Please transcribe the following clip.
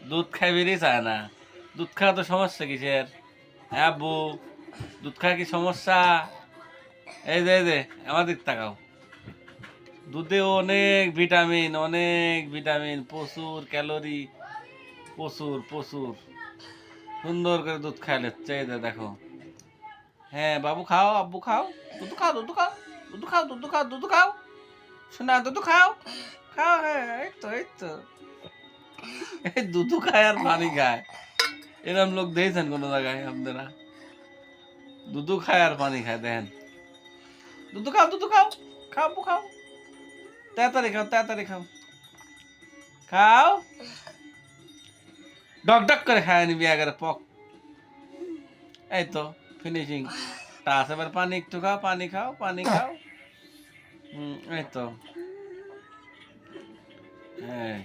দুধ খাই বেরিয়ে চায় না। দুধ খাওয়া তো সমস্যা কিসের? হ্যাঁ আব্বু, দুধ খাওয়া কি সমস্যা? এই যে আমার দিক তাকাও। দুধে অনেক ভিটামিন, প্রচুর ক্যালোরি, প্রচুর প্রচুর। সুন্দর করে দুধ খাইলে এই যে দেখো। হ্যাঁ বাবু খাও, আব্বু খাও, দুধ খাও, দুধ খাও, দুধ খাও, দুধ খাও, দুধ খাও, শোনা দুধ খাও, খাও। হ্যাঁ এই তো এই দুধ খায় আর পানি খায়। এরম লোক দেখেছেন কোনো জায়গায় আপনারা? দুধ খায় আর পানি খায়, দেখেন। দুধ খাও, দুধ খাও, খাও আব্বু খাও, তাড়াতাড়ি খাও, তাড়াতাড়ি খাও, খাও। ডক ডক করে খায় নিবি একেবারে পক। এই তো ফিনিশিং টাচ। এবার পানি একটু খাও, পানি খাও, পানি খাও। এই তো। হ্যাঁ